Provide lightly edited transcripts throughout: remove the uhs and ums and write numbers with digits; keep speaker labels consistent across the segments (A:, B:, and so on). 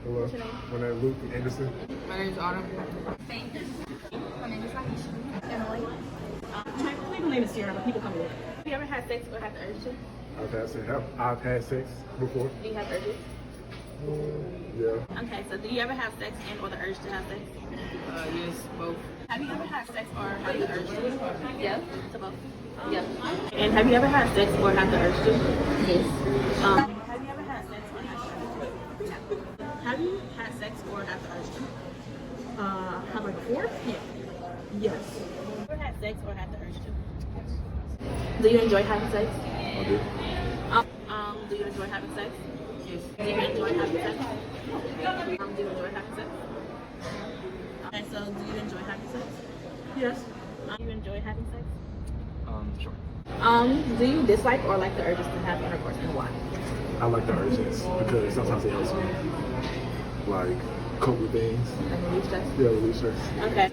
A: Hello.
B: What's your name?
A: My name is Luke Anderson.
C: My name is Autumn.
B: Faith. My name is Lakeisha. Emily.
D: My legal name is Sierra, but people call me Luke.
B: Have you ever had sex or had the urge to?
A: I've had sex before.
B: Do you have urges?
A: Yeah.
B: Okay, so do you ever have sex and or the urge to have sex?
C: Yes, both.
B: Have you ever had sex or had the urge to?
E: Yeah.
B: To both.
E: Yeah.
B: And have you ever had sex or had the urge to?
E: Yes.
B: Have you ever had sex or had the urge to? Have you had sex or had the urge to?
D: Have I before?
B: Yeah.
D: Yes.
B: Have you ever had sex or had the urge to? Do you enjoy having sex?
A: I do.
B: Do you enjoy having sex?
C: Yes.
B: Do you enjoy having sex? Do you enjoy having sex? Okay, so do you enjoy having sex?
D: Yes.
B: Do you enjoy having sex?
F: Sure.
B: Do you dislike or like the urges to have intercourse and why?
A: I like the urges because sometimes it helps me like cope with things.
B: Like relief stress?
A: Yeah, release stress.
B: Okay.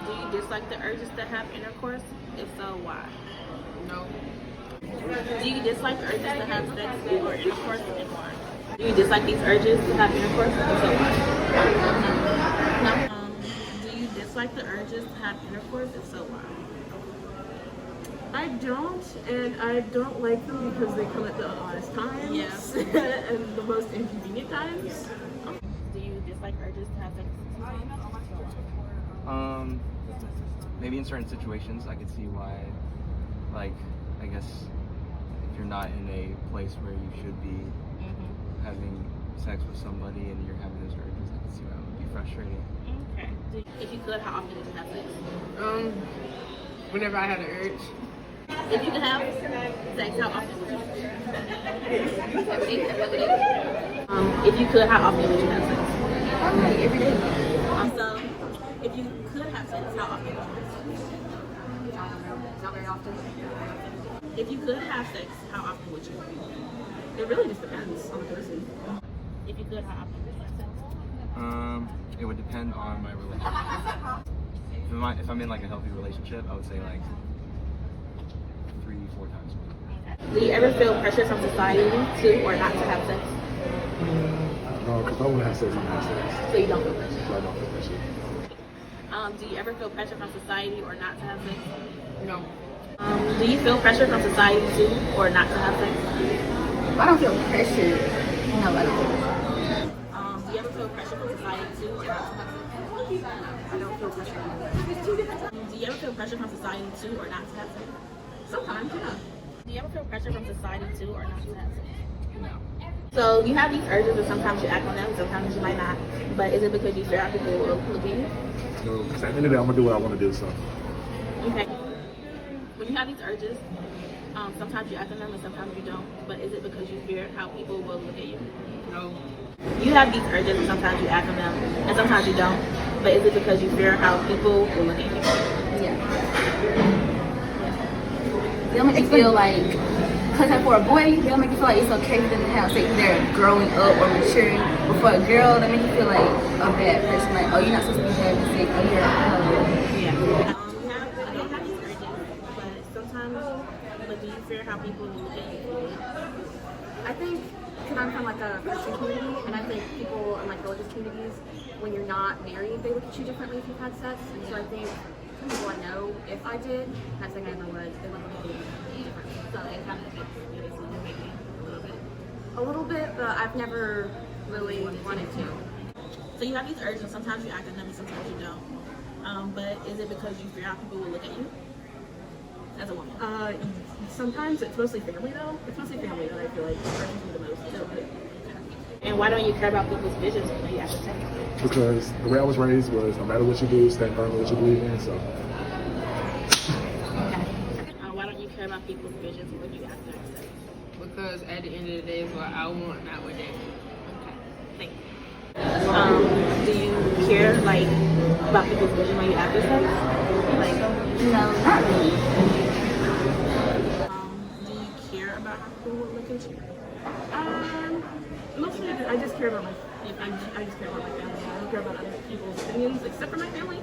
B: Do you dislike the urges to have intercourse? If so, why?
C: No.
B: Do you dislike the urges to have sex or intercourse and why? Do you dislike these urges to have intercourse? If so, why? No. Do you dislike the urges to have intercourse? If so, why?
D: I don't, and I don't like them because they come at the oddest times.
B: Yes.
D: And the most inconvenient times.
B: Do you dislike urges to have sex?
F: Maybe in certain situations I could see why, like, I guess if you're not in a place where you should be having sex with somebody and you're having those urges, I can see why it would be frustrating.
B: Okay. If you could, how often would you have sex?
C: Whenever I had an urge.
B: If you could have sex, how often would you?
E: Every day.
B: If you could, how often would you have sex?
E: Probably every day.
B: So, if you could have sex, how often would you have sex?
E: Not very often.
B: If you could have sex, how often would you?
D: It really just depends on the person.
B: If you could, how often would you have sex?
F: It would depend on my relationship. If I'm in like a healthy relationship, I would say like 3-4 times a week.
B: Do you ever feel pressure from society to or not to have sex?
A: No, because I want to have sex, I'm gonna have sex.
B: So you don't feel pressure?
A: So I don't feel pressure.
B: Do you ever feel pressure from society or not to have sex?
C: No.
B: Do you feel pressure from society to or not to have sex?
E: I don't feel pressure. No, I don't.
B: Do you ever feel pressure from society to or not to have sex?
D: I don't feel pressure.
B: Do you ever feel pressure from society to or not to have sex?
D: Sometimes, yeah.
B: Do you ever feel pressure from society to or not to have sex?
F: No.
B: So you have these urges and sometimes you act on them, sometimes you might not. But is it because you fear how people will look at you?
A: No, because at the end of the day, I'm gonna do what I want to do. So
B: Okay. When you have these urges, sometimes you act on them and sometimes you don't. But is it because you fear how people will look at you?
C: No.
B: You have these urges and sometimes you act on them and sometimes you don't. But is it because you fear how people will look at you?
E: Yeah. They'll make you feel like, because for a boy, they'll make you feel like it's okay for them to have sex. They're growing up or maturing. But for a girl, they make you feel like a bad person. Like, oh, you're not supposed to be having sex. Oh, you're
B: Yeah. You don't have these urges, but sometimes, but do you fear how people will look at you?
D: I think because I'm from like a Christian community, and I think people in like religious communities, when you're not married, they look at you differently if you've had sex. And so I think some people I know, if I did, not saying I ever would, they would look at me differently.
B: So it kind of makes you maybe a little bit.
D: A little bit, but I've never really wanted to.
B: So you have these urges, sometimes you act on them and sometimes you don't. But is it because you fear how people will look at you? As a woman.
D: Sometimes it's mostly family though. It's mostly family that I feel like pressures me the most. So,
B: And why don't you care about people's visions when you have to sex?
A: because the way I was raised was no matter what you do, stand firm with what you believe in. So
B: Why don't you care about people's visions when you have to have sex?
C: Because at the end of the day, it's what I want, not what they want.
B: Okay, thank you. Do you care like about people's vision when you after sex? Like,
E: no, not really.
B: do you care about how people will look at you?
D: mostly I just care about my. I just care about my family. I don't care about other people's opinions except for my family.